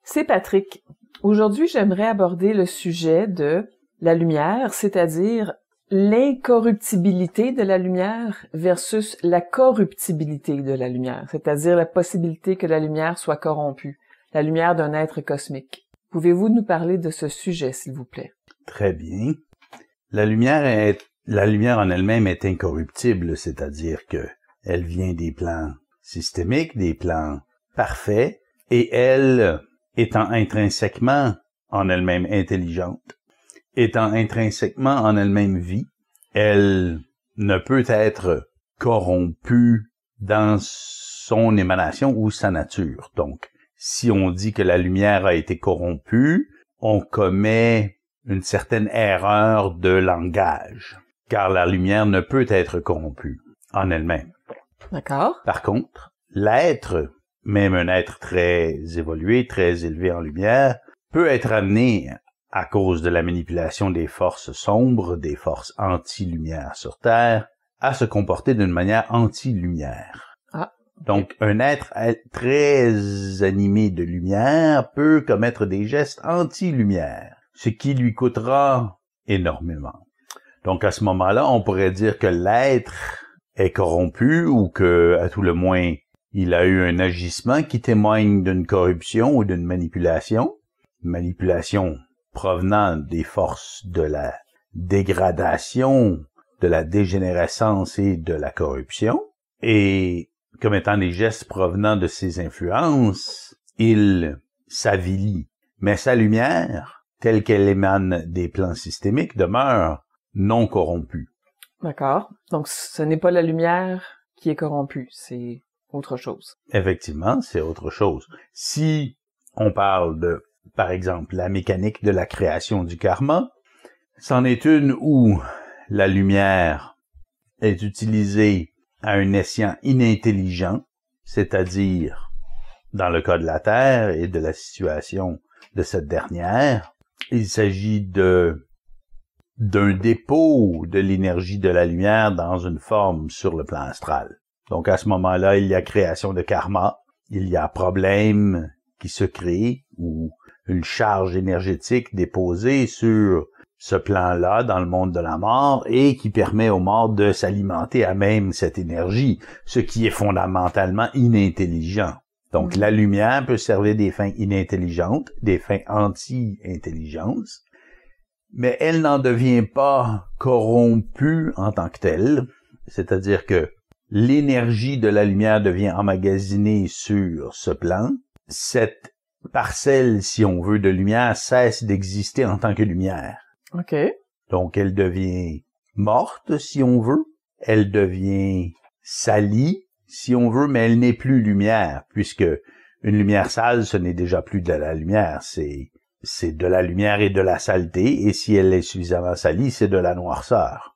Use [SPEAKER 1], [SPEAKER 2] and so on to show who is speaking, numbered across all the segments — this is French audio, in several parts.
[SPEAKER 1] C'est Patrick. Aujourd'hui, j'aimerais aborder le sujet de la lumière, c'est-à-dire l'incorruptibilité de la lumière versus la corruptibilité de la lumière, c'est-à-dire la possibilité que la lumière soit corrompue, la lumière d'un être cosmique. Pouvez-vous nous parler de ce sujet, s'il vous plaît?
[SPEAKER 2] Très bien. La lumière en elle-même est incorruptible, c'est-à-dire que elle vient des plans systémiques, des plans parfaits, et elle, étant intrinsèquement en elle-même intelligente, étant intrinsèquement en elle-même vie, elle ne peut être corrompue dans son émanation ou sa nature. Donc, si on dit que la lumière a été corrompue, on commet une certaine erreur de langage, car la lumière ne peut être corrompue en elle-même.
[SPEAKER 1] D'accord.
[SPEAKER 2] Par contre, l'être, même un être très évolué, très élevé en lumière, peut être amené, à cause de la manipulation des forces sombres, des forces anti-lumière sur Terre, à se comporter d'une manière anti-lumière.
[SPEAKER 1] Ah.
[SPEAKER 2] Donc, un être très animé de lumière peut commettre des gestes anti-lumière, ce qui lui coûtera énormément. Donc, à ce moment-là, on pourrait dire que l'être est corrompu ou que, à tout le moins, il a eu un agissement qui témoigne d'une corruption ou d'une manipulation provenant des forces de la dégradation, de la dégénérescence et de la corruption. Et comme étant des gestes provenant de ces influences, il s'avilit. Mais sa lumière, telle qu'elle émane des plans systémiques, demeure non corrompue.
[SPEAKER 1] D'accord. Donc, ce n'est pas la lumière qui est corrompue, c'est autre chose.
[SPEAKER 2] Effectivement, c'est autre chose. Si on parle de, par exemple, la mécanique de la création du karma, c'en est une où la lumière est utilisée à un escient inintelligent, c'est-à-dire, dans le cas de la Terre et de la situation de cette dernière, il s'agit d'un dépôt de l'énergie de la lumière dans une forme sur le plan astral. Donc, à ce moment-là, il y a création de karma, il y a problème qui se crée ou une charge énergétique déposée sur ce plan-là dans le monde de la mort et qui permet aux morts de s'alimenter à même cette énergie, ce qui est fondamentalement inintelligent. Donc, la lumière peut servir des fins inintelligentes, des fins anti-intelligence, mais elle n'en devient pas corrompue en tant que telle, c'est-à-dire que l'énergie de la lumière devient emmagasinée sur ce plan. Cette parcelle, si on veut, de lumière cesse d'exister en tant que lumière.
[SPEAKER 1] OK.
[SPEAKER 2] Donc, elle devient morte, si on veut. Elle devient salie, si on veut, mais elle n'est plus lumière, puisque une lumière sale, ce n'est déjà plus de la lumière, c'est de la lumière et de la saleté, et si elle est suffisamment salie, c'est de la noirceur.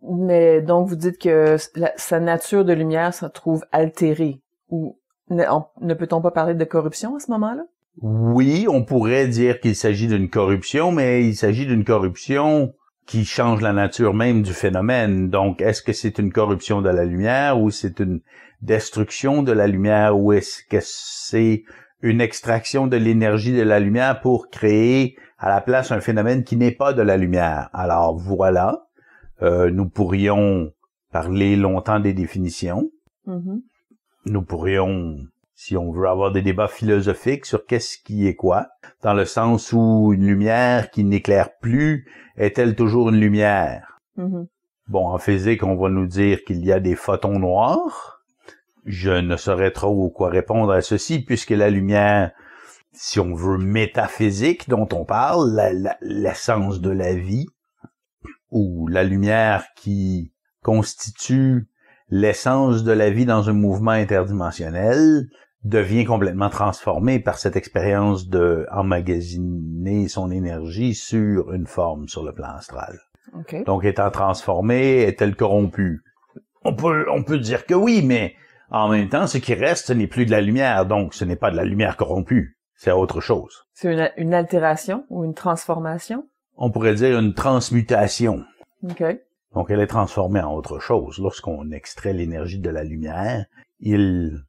[SPEAKER 1] Mais donc, vous dites que sa nature de lumière se trouve altérée. Ou ne peut-on pas parler de corruption à ce moment-là?
[SPEAKER 2] Oui, on pourrait dire qu'il s'agit d'une corruption, mais il s'agit d'une corruption qui change la nature même du phénomène. Donc, est-ce que c'est une corruption de la lumière ou c'est une destruction de la lumière ou est-ce que c'est une extraction de l'énergie de la lumière pour créer à la place un phénomène qui n'est pas de la lumière? Alors, voilà. Nous pourrions parler longtemps des définitions.
[SPEAKER 1] Mm-hmm.
[SPEAKER 2] Nous pourrions, si on veut avoir des débats philosophiques sur qu'est-ce qui est quoi, dans le sens où une lumière qui n'éclaire plus est-elle toujours une lumière?
[SPEAKER 1] Mm-hmm.
[SPEAKER 2] Bon, en physique, on va nous dire qu'il y a des photons noirs. Je ne saurais trop quoi répondre à ceci, puisque la lumière, si on veut métaphysique dont on parle, l'essence de la vie, ou la lumière qui constitue l'essence de la vie dans un mouvement interdimensionnel, devient complètement transformée par cette expérience de emmagasiner son énergie sur une forme sur le plan astral.
[SPEAKER 1] Okay.
[SPEAKER 2] Donc, étant transformée, est-elle corrompue? On peut dire que oui, mais en même temps, ce qui reste, ce n'est plus de la lumière, donc ce n'est pas de la lumière corrompue, c'est autre chose.
[SPEAKER 1] C'est une altération ou une transformation?
[SPEAKER 2] On pourrait dire une transmutation.
[SPEAKER 1] OK.
[SPEAKER 2] Donc, elle est transformée en autre chose. Lorsqu'on extrait l'énergie de la lumière, il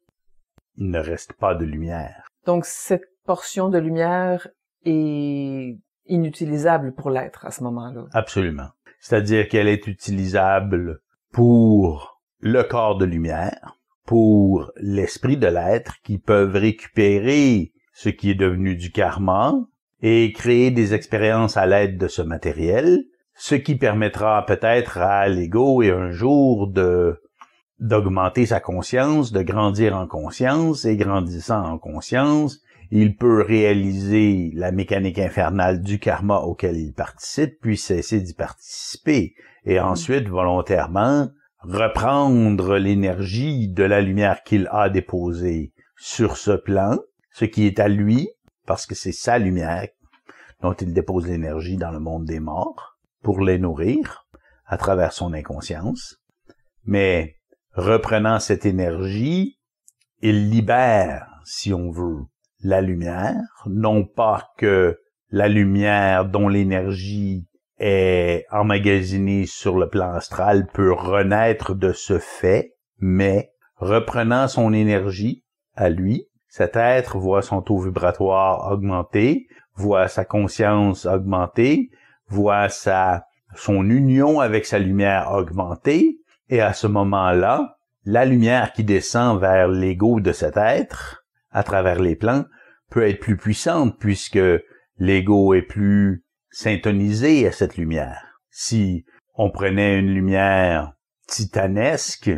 [SPEAKER 2] ne reste pas de lumière.
[SPEAKER 1] Donc, cette portion de lumière est inutilisable pour l'être à ce moment-là.
[SPEAKER 2] Absolument. C'est-à-dire qu'elle est utilisable pour le corps de lumière, pour l'esprit de l'être qui peuvent récupérer ce qui est devenu du karma et créer des expériences à l'aide de ce matériel, ce qui permettra peut-être à l'ego et un jour d'augmenter sa conscience, de grandir en conscience, et grandissant en conscience, il peut réaliser la mécanique infernale du karma auquel il participe, puis cesser d'y participer, et ensuite, volontairement, reprendre l'énergie de la lumière qu'il a déposée sur ce plan, ce qui est à lui, parce que c'est sa lumière dont il dépose l'énergie dans le monde des morts, pour les nourrir à travers son inconscience. Mais reprenant cette énergie, il libère, si on veut, la lumière, non pas que la lumière dont l'énergie est emmagasinée sur le plan astral peut renaître de ce fait, mais reprenant son énergie à lui, cet être voit son taux vibratoire augmenter, voit sa conscience augmenter, voit son union avec sa lumière augmenter, et à ce moment-là, la lumière qui descend vers l'ego de cet être, à travers les plans, peut être plus puissante puisque l'ego est plus syntonisé à cette lumière. Si on prenait une lumière titanesque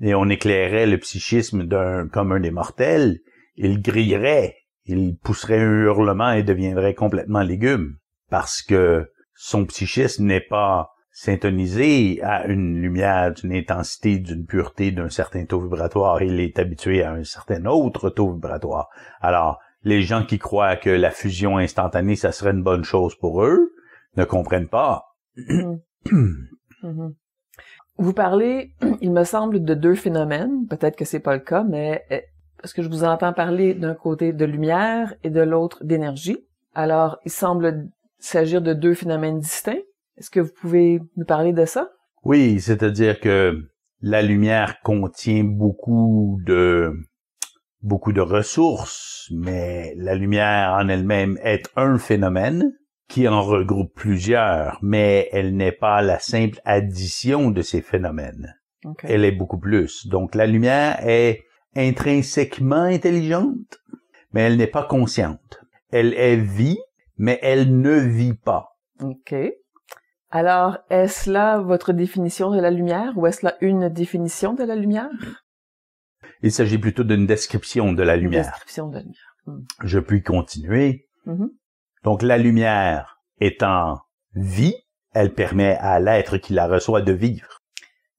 [SPEAKER 2] et on éclairait le psychisme d'un commun des mortels, il grillerait, il pousserait un hurlement et deviendrait complètement légume parce que son psychisme n'est pas syntonisé à une lumière d'une intensité, d'une pureté, d'un certain taux vibratoire. Il est habitué à un certain autre taux vibratoire. Alors, les gens qui croient que la fusion instantanée, ça serait une bonne chose pour eux, ne comprennent pas.
[SPEAKER 1] Vous parlez, il me semble, de deux phénomènes. Peut-être que c'est pas le cas, mais parce que je vous entends parler d'un côté de lumière et de l'autre d'énergie. Alors, il semble s'agir de deux phénomènes distincts. Est-ce que vous pouvez nous parler de ça?
[SPEAKER 2] Oui, c'est-à-dire que la lumière contient beaucoup de ressources, mais la lumière en elle-même est un phénomène qui en regroupe plusieurs, mais elle n'est pas la simple addition de ces phénomènes.
[SPEAKER 1] Okay.
[SPEAKER 2] Elle est beaucoup plus. Donc la lumière est intrinsèquement intelligente, mais elle n'est pas consciente. Elle est vie, mais elle ne vit pas.
[SPEAKER 1] OK. Alors, est-ce là votre définition de la lumière ou est-ce là une définition de la lumière?
[SPEAKER 2] Il s'agit plutôt d'une description de la lumière.
[SPEAKER 1] Une description de la lumière.
[SPEAKER 2] Je puis continuer. Donc, la lumière étant vie, elle permet à l'être qui la reçoit de vivre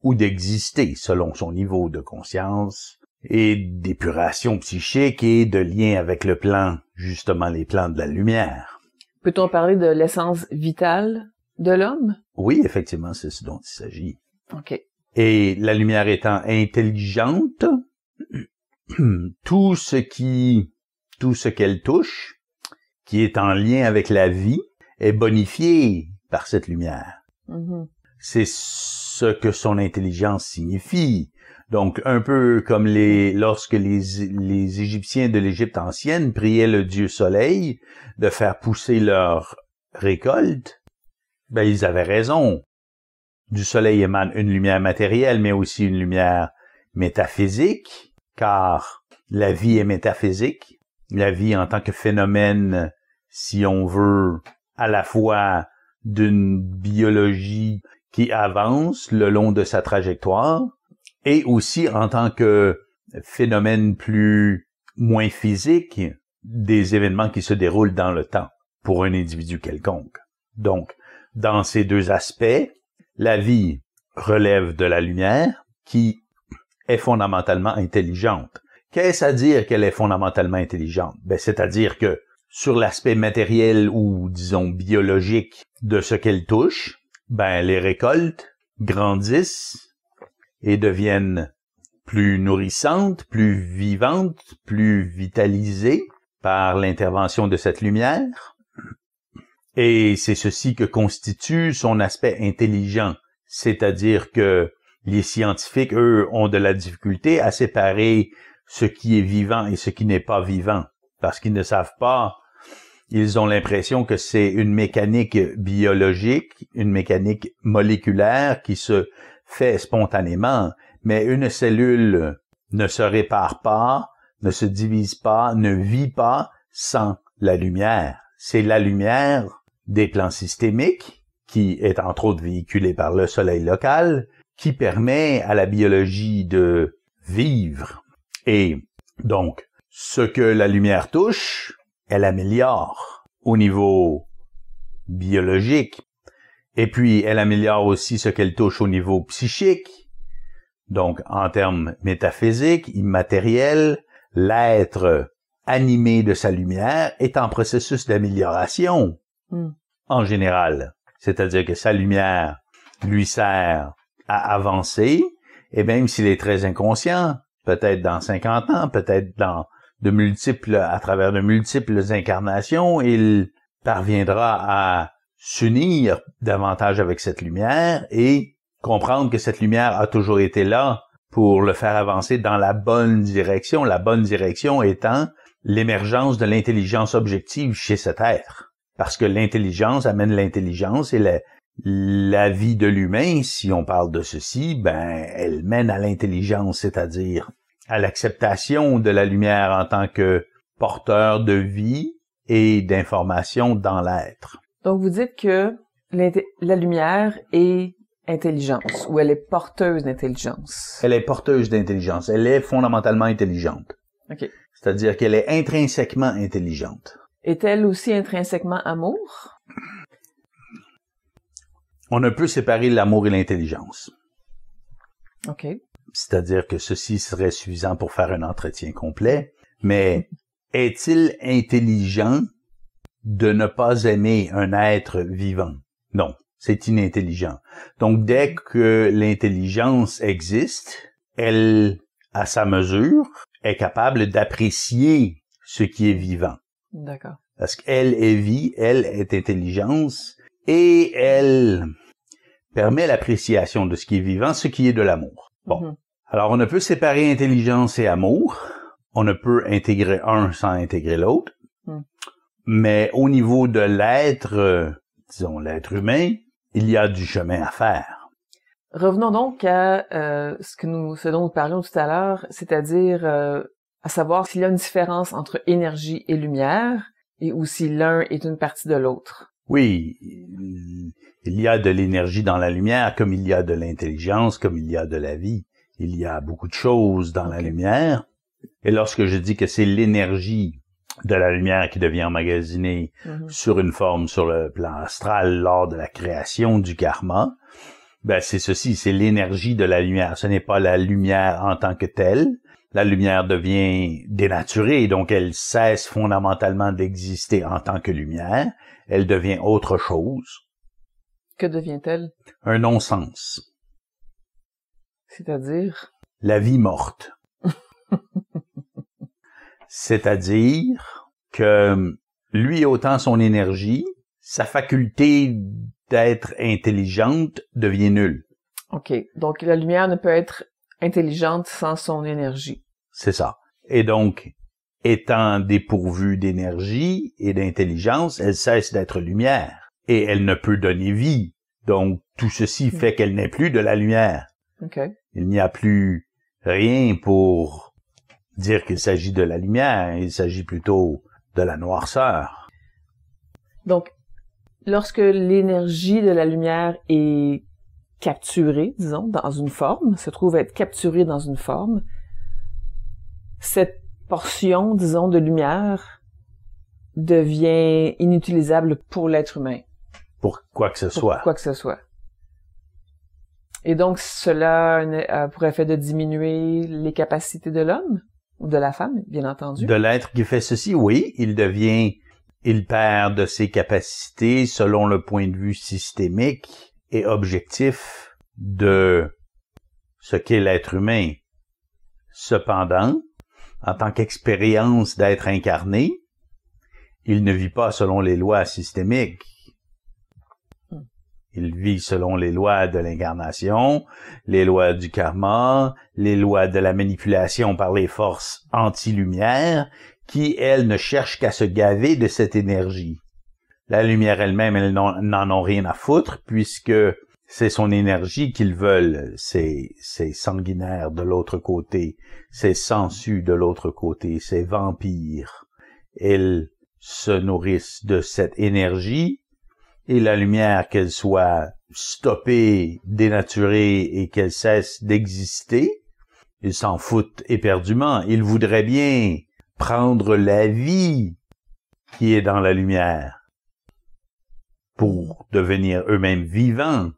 [SPEAKER 2] ou d'exister selon son niveau de conscience et d'épuration psychique et de lien avec le plan, justement les plans de la lumière.
[SPEAKER 1] Peut-on parler de l'essence vitale de l'homme?
[SPEAKER 2] Oui, effectivement, c'est ce dont il s'agit.
[SPEAKER 1] OK.
[SPEAKER 2] Et la lumière étant intelligente, tout ce qu'elle touche, qui est en lien avec la vie, est bonifié par cette lumière. C'est ce que son intelligence signifie. Donc, un peu comme lorsque les Égyptiens de l'Égypte ancienne priaient le dieu soleil de faire pousser leur récolte, ben, ils avaient raison. Du soleil émane une lumière matérielle, mais aussi une lumière métaphysique, car la vie est métaphysique. La vie en tant que phénomène, si on veut, à la fois d'une biologie qui avance le long de sa trajectoire, et aussi en tant que phénomène moins physique des événements qui se déroulent dans le temps pour un individu quelconque. Donc, dans ces deux aspects, la vie relève de la lumière qui est fondamentalement intelligente. Qu'est-ce à dire qu'elle est fondamentalement intelligente? Ben, c'est-à-dire que sur l'aspect matériel ou, disons, biologique de ce qu'elle touche, ben, les récoltes grandissent et deviennent plus nourrissantes, plus vivantes, plus vitalisées par l'intervention de cette lumière. Et c'est ceci que constitue son aspect intelligent, c'est-à-dire que les scientifiques, eux, ont de la difficulté à séparer ce qui est vivant et ce qui n'est pas vivant. parce qu'ils ne savent pas. Ils ont l'impression que c'est une mécanique biologique, une mécanique moléculaire qui se fait spontanément, mais une cellule ne se répare pas, ne se divise pas, ne vit pas sans la lumière. C'est la lumière des plans systémiques, qui est entre autres véhiculée par le soleil local, qui permet à la biologie de vivre. Et donc, ce que la lumière touche, elle améliore au niveau biologique. Et puis, elle améliore aussi ce qu'elle touche au niveau psychique. Donc, en termes métaphysiques, immatériels, l'être animé de sa lumière est en processus d'amélioration, en général. C'est-à-dire que sa lumière lui sert à avancer, et même s'il est très inconscient, peut-être dans 50 ans, peut-être à travers de multiples incarnations, il parviendra à s'unir davantage avec cette lumière et comprendre que cette lumière a toujours été là pour le faire avancer dans la bonne direction étant l'émergence de l'intelligence objective chez cet être. Parce que l'intelligence amène l'intelligence et la vie de l'humain, si on parle de ceci, elle mène à l'intelligence, c'est-à-dire à l'acceptation de la lumière en tant que porteur de vie et d'information dans l'être.
[SPEAKER 1] Donc, vous dites que la lumière est intelligence, ou elle est porteuse d'intelligence.
[SPEAKER 2] Elle est porteuse d'intelligence. Elle est fondamentalement intelligente.
[SPEAKER 1] OK.
[SPEAKER 2] C'est-à-dire qu'elle est intrinsèquement intelligente.
[SPEAKER 1] Est-elle aussi intrinsèquement amour?
[SPEAKER 2] On ne peut séparer l'amour et l'intelligence.
[SPEAKER 1] OK.
[SPEAKER 2] C'est-à-dire que ceci serait suffisant pour faire un entretien complet, mais est-il intelligent de ne pas aimer un être vivant? Non, c'est inintelligent. Donc, dès que l'intelligence existe, elle, à sa mesure, est capable d'apprécier ce qui est vivant.
[SPEAKER 1] D'accord.
[SPEAKER 2] Parce qu'elle est vie, elle est intelligence, et elle permet l'appréciation de ce qui est vivant, ce qui est de l'amour. Bon. Alors, on ne peut séparer intelligence et amour. On ne peut intégrer un sans intégrer l'autre. Mais au niveau de l'être, disons l'être humain, il y a du chemin à faire.
[SPEAKER 1] Revenons donc à ce dont nous parlions tout à l'heure, c'est-à-dire à savoir s'il y a une différence entre énergie et lumière, et ou si l'un est une partie de l'autre.
[SPEAKER 2] Oui, il y a de l'énergie dans la lumière, comme il y a de l'intelligence, comme il y a de la vie. Il y a beaucoup de choses dans la lumière. Et lorsque je dis que c'est l'énergie de la lumière qui devient emmagasinée sur une forme sur le plan astral lors de la création du karma, c'est ceci, c'est l'énergie de la lumière. Ce n'est pas la lumière en tant que telle. La lumière devient dénaturée, donc elle cesse fondamentalement d'exister en tant que lumière. Elle devient autre chose.
[SPEAKER 1] Que devient-elle?
[SPEAKER 2] Un non-sens.
[SPEAKER 1] C'est-à-dire?
[SPEAKER 2] La vie morte. C'est-à-dire que lui autant son énergie, sa faculté d'être intelligente devient nulle.
[SPEAKER 1] OK. Donc, la lumière ne peut être intelligente sans son énergie.
[SPEAKER 2] C'est ça. Et donc, étant dépourvue d'énergie et d'intelligence, elle cesse d'être lumière. Et elle ne peut donner vie. Donc, tout ceci fait qu'elle n'est plus de la lumière.
[SPEAKER 1] OK.
[SPEAKER 2] Il n'y a plus rien pour dire qu'il s'agit de la lumière. Il s'agit plutôt de la noirceur.
[SPEAKER 1] Donc, lorsque l'énergie de la lumière est capturée, disons, dans une forme, se trouve être capturée dans une forme, cette portion, disons, de lumière devient inutilisable pour l'être humain.
[SPEAKER 2] Pour quoi que ce soit.
[SPEAKER 1] Pour quoi que ce soit. Et donc, cela a pour effet de diminuer les capacités de l'homme ou de la femme, bien entendu.
[SPEAKER 2] De l'être qui fait ceci, oui, il perd de ses capacités selon le point de vue systémique et objectif de ce qu'est l'être humain. Cependant, en tant qu'expérience d'être incarné, il ne vit pas selon les lois systémiques. Il vit selon les lois de l'incarnation, les lois du karma, les lois de la manipulation par les forces anti-lumière qui, elles, ne cherchent qu'à se gaver de cette énergie. La lumière elle-même, elles n'en ont rien à foutre, puisque c'est son énergie qu'ils veulent. C'est sanguinaire de l'autre côté, c'est sangsues de l'autre côté, c'est vampires. Elles se nourrissent de cette énergie, et la lumière, qu'elle soit stoppée, dénaturée et qu'elle cesse d'exister, ils s'en foutent éperdument. Ils voudraient bien prendre la vie qui est dans la lumière pour devenir eux-mêmes vivants.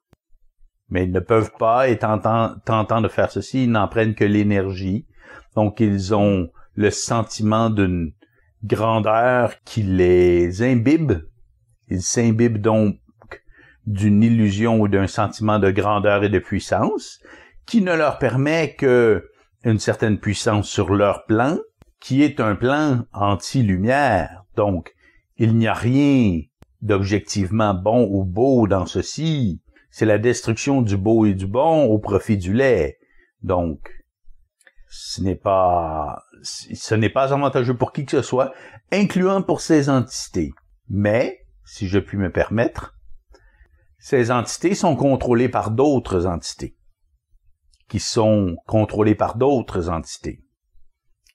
[SPEAKER 2] Mais ils ne peuvent pas, et tentant de faire ceci, ils n'en prennent que l'énergie. Donc, ils ont le sentiment d'une grandeur qui les imbibe. Ils s'imbibent donc d'une illusion ou d'un sentiment de grandeur et de puissance qui ne leur permet que une certaine puissance sur leur plan, qui est un plan anti-lumière. Donc, il n'y a rien d'objectivement bon ou beau dans ceci. C'est la destruction du beau et du bon au profit du laid. Donc, ce n'est pas avantageux pour qui que ce soit, incluant pour ces entités. Mais, si je puis me permettre, ces entités sont contrôlées par d'autres entités, qui sont contrôlées par d'autres entités,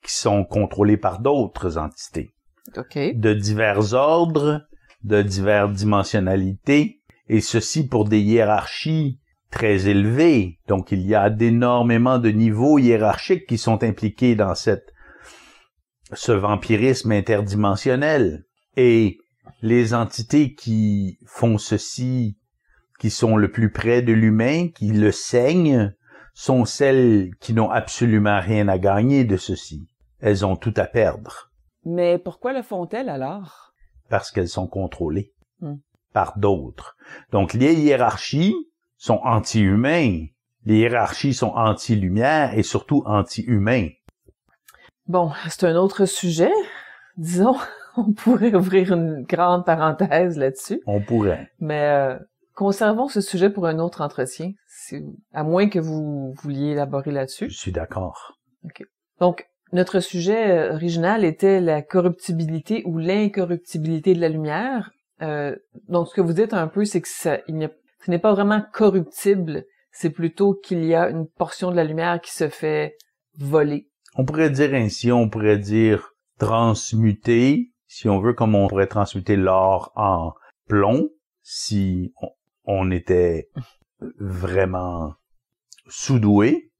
[SPEAKER 2] qui sont contrôlées par d'autres entités, de divers ordres, de diverses dimensionnalités, et ceci pour des hiérarchies très élevées. Donc, il y a d'énormément de niveaux hiérarchiques qui sont impliqués dans ce vampirisme interdimensionnel. Et les entités qui font ceci, qui sont le plus près de l'humain, qui le saignent, sont celles qui n'ont absolument rien à gagner de ceci. Elles ont tout à perdre.
[SPEAKER 1] Mais pourquoi le font-elles alors?
[SPEAKER 2] Parce qu'elles sont contrôlées par d'autres. Donc, les hiérarchies sont anti-humains. Les hiérarchies sont anti-lumière et surtout anti-humains.
[SPEAKER 1] Bon, c'est un autre sujet. Disons, on pourrait ouvrir une grande parenthèse là-dessus.
[SPEAKER 2] On pourrait.
[SPEAKER 1] Mais conservons ce sujet pour un autre entretien, à moins que vous vouliez élaborer là-dessus.
[SPEAKER 2] Je suis d'accord.
[SPEAKER 1] OK. Donc, notre sujet original était la corruptibilité ou l'incorruptibilité de la lumière. Donc, ce que vous dites un peu, c'est que ce n'est pas vraiment corruptible, c'est plutôt qu'il y a une portion de la lumière qui se fait voler.
[SPEAKER 2] On pourrait dire ainsi, on pourrait dire transmuter, si on veut, comme on pourrait transmuter l'or en plomb, si on était vraiment sous-doué.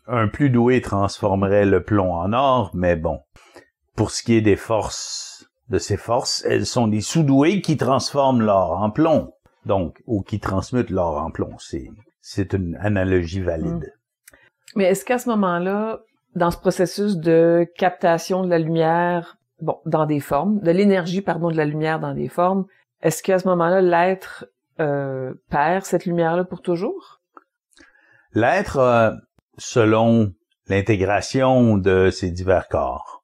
[SPEAKER 2] Un plus doué transformerait le plomb en or, mais bon, pour ce qui est des forces, de ces forces, elles sont des sous-doués qui transforment l'or en plomb, donc, ou qui transmutent l'or en plomb. C'est une analogie valide.
[SPEAKER 1] Mais est-ce qu'à ce moment-là, dans ce processus de captation de la lumière, dans des formes, de l'énergie, de la lumière dans des formes, est-ce qu'à ce moment-là, l'être perd cette lumière-là pour toujours?
[SPEAKER 2] L'être, selon l'intégration de ces divers corps,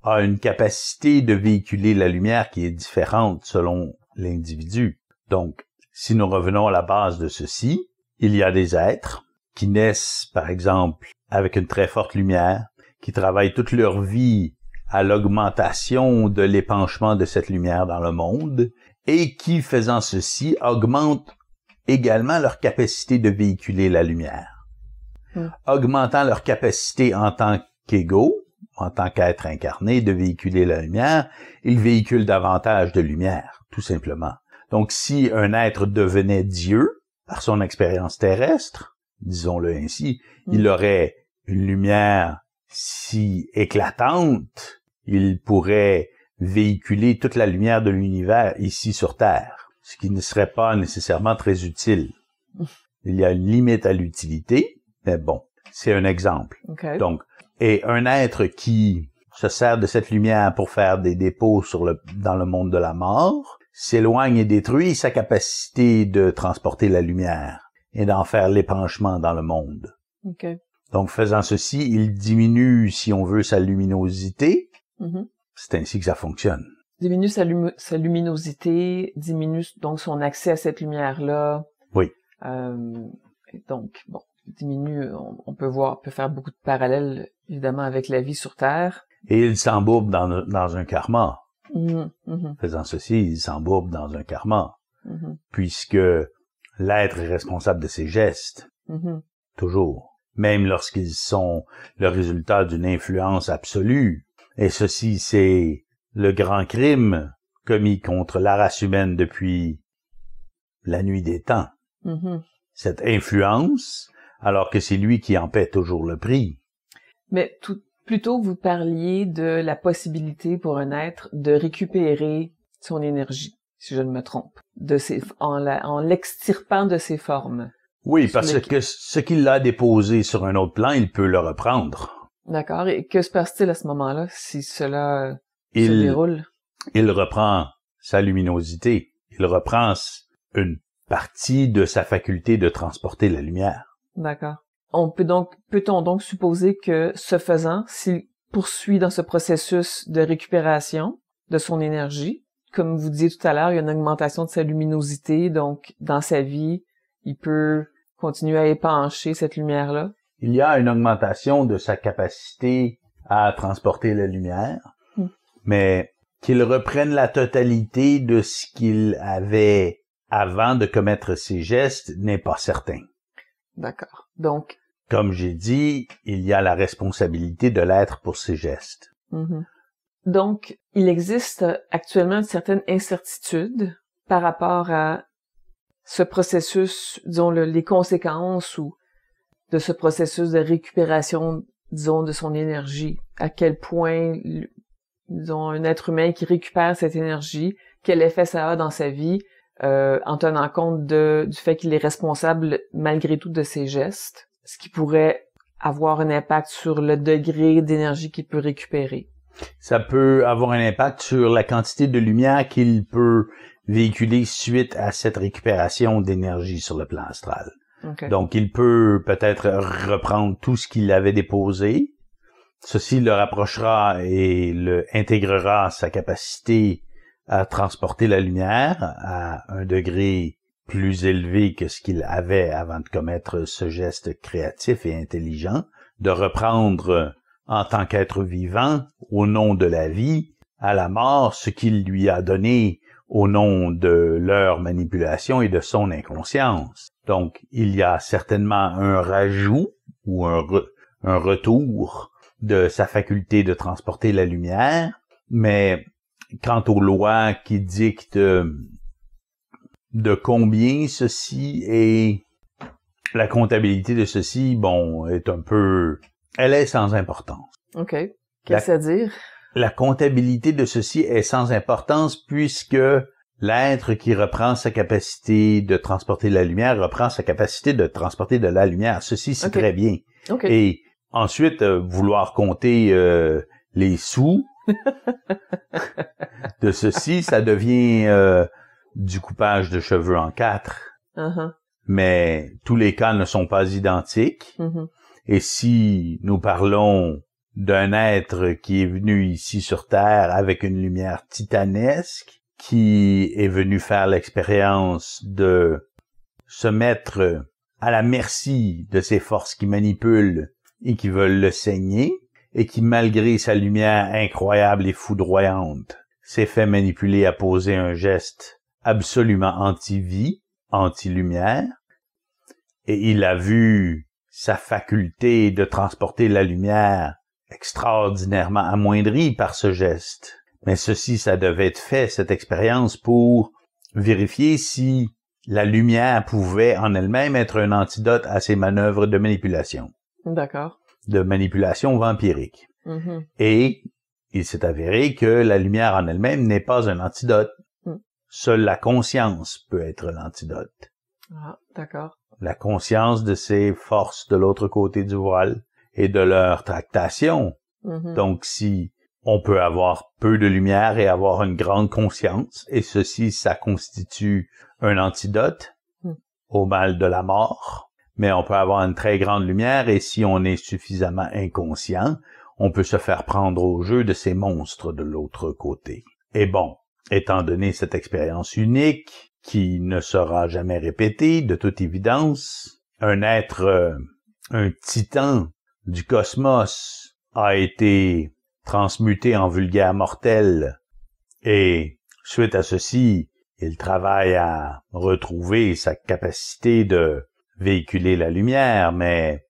[SPEAKER 2] a une capacité de véhiculer la lumière qui est différente selon l'individu. Donc, si nous revenons à la base de ceci, il y a des êtres qui naissent, par exemple, avec une très forte lumière, qui travaillent toute leur vie à l'augmentation de l'épanchement de cette lumière dans le monde, et qui, faisant ceci, augmentent également leur capacité de véhiculer la lumière. Augmentant leur capacité en tant qu'égaux, en tant qu'être incarné, de véhiculer la lumière, ils véhiculent davantage de lumière, tout simplement. Donc, si un être devenait Dieu, par son expérience terrestre, disons-le ainsi, il aurait une lumière si éclatante, il pourrait véhiculer toute la lumière de l'univers ici sur Terre, ce qui ne serait pas nécessairement très utile. Il y a une limite à l'utilité, mais bon, c'est un exemple.
[SPEAKER 1] Okay.
[SPEAKER 2] Donc, et un être qui se sert de cette lumière pour faire des dépôts dans le monde de la mort, s'éloigne et détruit sa capacité de transporter la lumière et d'en faire l'épanchement dans le monde.
[SPEAKER 1] Okay.
[SPEAKER 2] Donc, faisant ceci, il diminue, si on veut, sa luminosité. C'est ainsi que ça fonctionne.
[SPEAKER 1] Diminue sa luminosité, diminue donc son accès à cette lumière-là.
[SPEAKER 2] Oui.
[SPEAKER 1] Donc, diminue, on peut faire beaucoup de parallèles, évidemment, avec la vie sur Terre.
[SPEAKER 2] Et il s'embourbe dans un karma.
[SPEAKER 1] Mhm, mhm,
[SPEAKER 2] Faisant ceci, il s'embourbe dans un karma.
[SPEAKER 1] mhm,
[SPEAKER 2] Puisque l'être est responsable de ses gestes.
[SPEAKER 1] mhm.
[SPEAKER 2] Toujours. Même lorsqu'ils sont le résultat d'une influence absolue. Et ceci, c'est le grand crime commis contre la race humaine depuis la nuit des temps.
[SPEAKER 1] Mhm.
[SPEAKER 2] Cette influence, alors que c'est lui qui en paie toujours le prix.
[SPEAKER 1] Mais plutôt, vous parliez de la possibilité pour un être de récupérer son énergie, si je ne me trompe, en l'extirpant de ses formes.
[SPEAKER 2] Oui, parce que ce qu'il a déposé sur un autre plan, il peut le reprendre.
[SPEAKER 1] D'accord. Et que se passe-t-il à ce moment-là, si cela se déroule?
[SPEAKER 2] Il reprend sa luminosité. Il reprend une partie de sa faculté de transporter la lumière.
[SPEAKER 1] D'accord. Peut-on donc supposer que, ce faisant, s'il poursuit dans ce processus de récupération de son énergie, comme vous disiez tout à l'heure, il y a une augmentation de sa luminosité, donc dans sa vie, il peut continuer à épancher cette lumière-là?
[SPEAKER 2] Il y a une augmentation de sa capacité à transporter la lumière, mais qu'il reprenne la totalité de ce qu'il avait avant de commettre ses gestes n'est pas certain.
[SPEAKER 1] D'accord. Donc,
[SPEAKER 2] comme j'ai dit, il y a la responsabilité de l'être pour ses gestes.
[SPEAKER 1] Mm-hmm. Donc, il existe actuellement une certaine incertitude par rapport à ce processus, disons, les conséquences ou de ce processus de récupération, disons, de son énergie. À quel point, disons, un être humain qui récupère cette énergie, quel effet ça a dans sa vie, en tenant compte du fait qu'il est responsable malgré tout de ses gestes, ce qui pourrait avoir un impact sur le degré d'énergie qu'il peut récupérer.
[SPEAKER 2] Ça peut avoir un impact sur la quantité de lumière qu'il peut véhiculer suite à cette récupération d'énergie sur le plan astral.
[SPEAKER 1] Okay.
[SPEAKER 2] Donc, il peut peut-être reprendre tout ce qu'il avait déposé. Ceci le rapprochera et le intégrera sa capacité à transporter la lumière à un degré plus élevé que ce qu'il avait avant de commettre ce geste créatif et intelligent, de reprendre en tant qu'être vivant, au nom de la vie, à la mort, ce qu'il lui a donné au nom de leur manipulation et de son inconscience. Donc, il y a certainement un rajout ou un retour de sa faculté de transporter la lumière, mais quant aux lois qui dictent de combien ceci est, la comptabilité de ceci, bon, elle est sans importance.
[SPEAKER 1] OK. Qu'est-ce à dire?
[SPEAKER 2] La comptabilité de ceci est sans importance puisque l'être qui reprend sa capacité de transporter la lumière reprend sa capacité de transporter de la lumière. Ceci, c'est très bien.
[SPEAKER 1] Okay.
[SPEAKER 2] Et ensuite, vouloir compter les sous de ceci, ça devient du coupage de cheveux en 4.
[SPEAKER 1] Uh-huh.
[SPEAKER 2] Mais tous les cas ne sont pas identiques.
[SPEAKER 1] Mm-hmm.
[SPEAKER 2] Et si nous parlons d'un être qui est venu ici sur Terre avec une lumière titanesque, qui est venu faire l'expérience de se mettre à la merci de ces forces qui manipulent et qui veulent le saigner, et qui, malgré sa lumière incroyable et foudroyante, s'est fait manipuler à poser un geste absolument anti-vie, anti-lumière, et il a vu sa faculté de transporter la lumière extraordinairement amoindrie par ce geste. Mais ceci, ça devait être fait, cette expérience, pour vérifier si la lumière pouvait en elle-même être un antidote à ces manœuvres de manipulation.
[SPEAKER 1] D'accord.
[SPEAKER 2] De manipulation vampirique.
[SPEAKER 1] Mm-hmm.
[SPEAKER 2] Et il s'est avéré que la lumière en elle-même n'est pas un antidote. Seule la conscience peut être l'antidote.
[SPEAKER 1] Ah, d'accord.
[SPEAKER 2] La conscience de ces forces de l'autre côté du voile et de leur tractation.
[SPEAKER 1] Mm-hmm.
[SPEAKER 2] Donc, si on peut avoir peu de lumière et avoir une grande conscience, et ceci, ça constitue un antidote au mal de la mort, mais on peut avoir une très grande lumière, et si on est suffisamment inconscient, on peut se faire prendre au jeu de ces monstres de l'autre côté. Et bon, étant donné cette expérience unique, qui ne sera jamais répétée, de toute évidence, un être, un titan du cosmos a été transmuté en vulgaire mortel. Et suite à ceci, il travaille à retrouver sa capacité de véhiculer la lumière, mais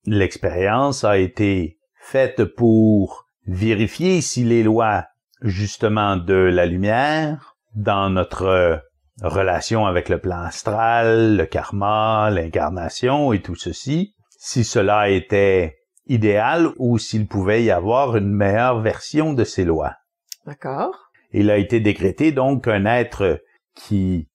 [SPEAKER 2] l'expérience a été faite pour vérifier si les lois, justement, de la lumière, dans notre relation avec le plan astral, le karma, l'incarnation et tout ceci, si cela était idéal ou s'il pouvait y avoir une meilleure version de ces lois.
[SPEAKER 1] D'accord.
[SPEAKER 2] Il a été décrété donc qu'un être qui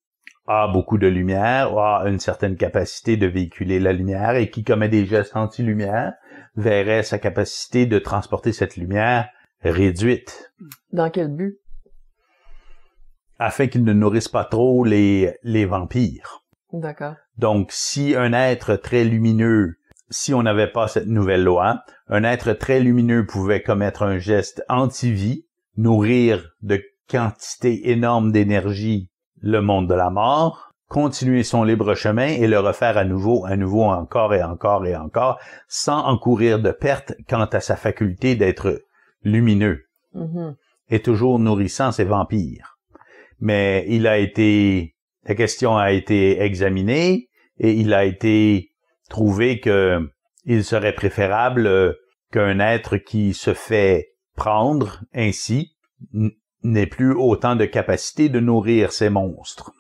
[SPEAKER 2] a beaucoup de lumière, a une certaine capacité de véhiculer la lumière et qui commet des gestes anti-lumière, verrait sa capacité de transporter cette lumière réduite.
[SPEAKER 1] Dans quel but?
[SPEAKER 2] Afin qu'il ne nourrisse pas trop les vampires.
[SPEAKER 1] D'accord.
[SPEAKER 2] Donc, si un être très lumineux, si on n'avait pas cette nouvelle loi, un être très lumineux pouvait commettre un geste anti-vie, nourrir de quantités énormes d'énergie le monde de la mort, continuer son libre chemin et le refaire à nouveau, encore et encore et encore, sans encourir de perte quant à sa faculté d'être lumineux, et toujours nourrissant ses vampires. Mais la question a été examinée et il a été trouvé que il serait préférable qu'un être qui se fait prendre ainsi n'ait plus autant de capacité de nourrir ses monstres.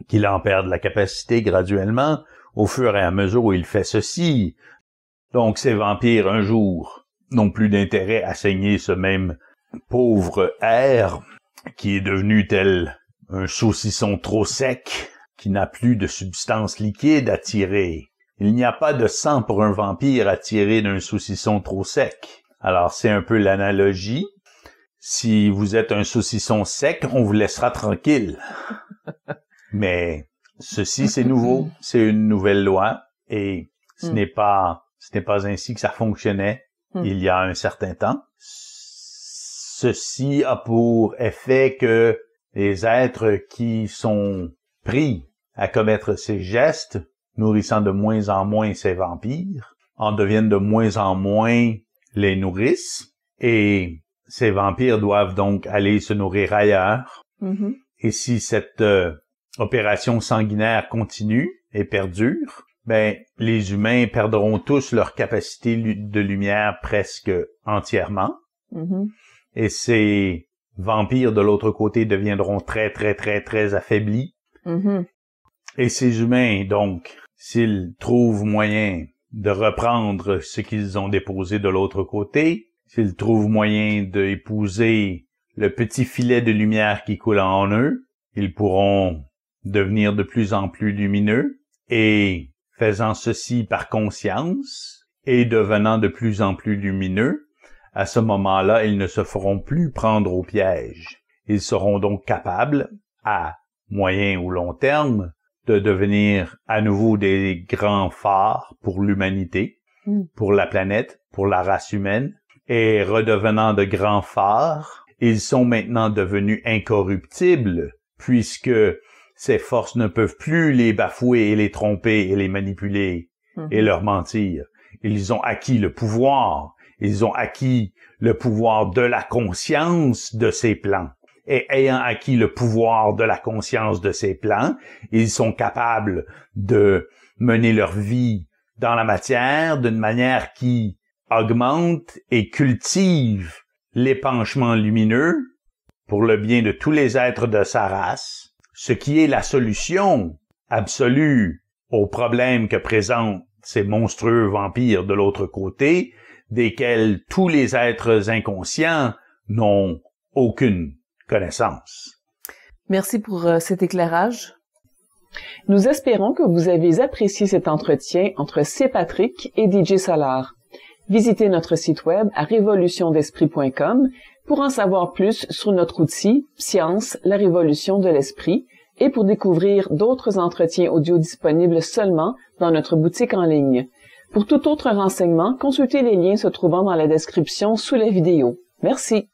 [SPEAKER 2] Qu'il en perde la capacité graduellement au fur et à mesure où il fait ceci. Donc ces vampires, un jour, n'ont plus d'intérêt à saigner ce même pauvre air qui est devenu tel un saucisson trop sec, qui n'a plus de substance liquide à tirer. Il n'y a pas de sang pour un vampire à tirer d'un saucisson trop sec. Alors c'est un peu l'analogie. Si vous êtes un saucisson sec, on vous laissera tranquille. Mais ceci, c'est nouveau. C'est une nouvelle loi et ce n'est pas ainsi que ça fonctionnait il y a un certain temps. Ceci a pour effet que les êtres qui sont pris à commettre ces gestes, nourrissant de moins en moins ces vampires, en deviennent de moins en moins les nourrices et ces vampires doivent donc aller se nourrir ailleurs. Et si cette opération sanguinaire continue et perdure, les humains perdront tous leur capacité de lumière presque entièrement. Et ces vampires de l'autre côté deviendront très, très, très, très affaiblis. Et ces humains, donc, s'ils trouvent moyen de reprendre ce qu'ils ont déposé de l'autre côté, s'ils trouvent moyen d'épouser le petit filet de lumière qui coule en eux, ils pourront devenir de plus en plus lumineux et faisant ceci par conscience et devenant de plus en plus lumineux, à ce moment-là, ils ne se feront plus prendre au piège. Ils seront donc capables, à moyen ou long terme, de devenir à nouveau des grands phares pour l'humanité, pour la planète, pour la race humaine, et redevenant de grands phares, ils sont maintenant devenus incorruptibles, puisque ces forces ne peuvent plus les bafouer et les tromper et les manipuler et leur mentir. Ils ont acquis le pouvoir. Ils ont acquis le pouvoir de la conscience de ces plans. Et ayant acquis le pouvoir de la conscience de ces plans, ils sont capables de mener leur vie dans la matière d'une manière qui augmente et cultive l'épanchement lumineux pour le bien de tous les êtres de sa race, ce qui est la solution absolue aux problèmes que présentent ces monstrueux vampires de l'autre côté, desquels tous les êtres inconscients n'ont aucune connaissance.
[SPEAKER 1] Merci pour cet éclairage. Nous espérons que vous avez apprécié cet entretien entre C. Patrick et DJ Solar. Visitez notre site web à révolutiondesprit.com pour en savoir plus sur notre outil Science, la révolution de l'esprit et pour découvrir d'autres entretiens audio disponibles seulement dans notre boutique en ligne. Pour tout autre renseignement, consultez les liens se trouvant dans la description sous la vidéo. Merci.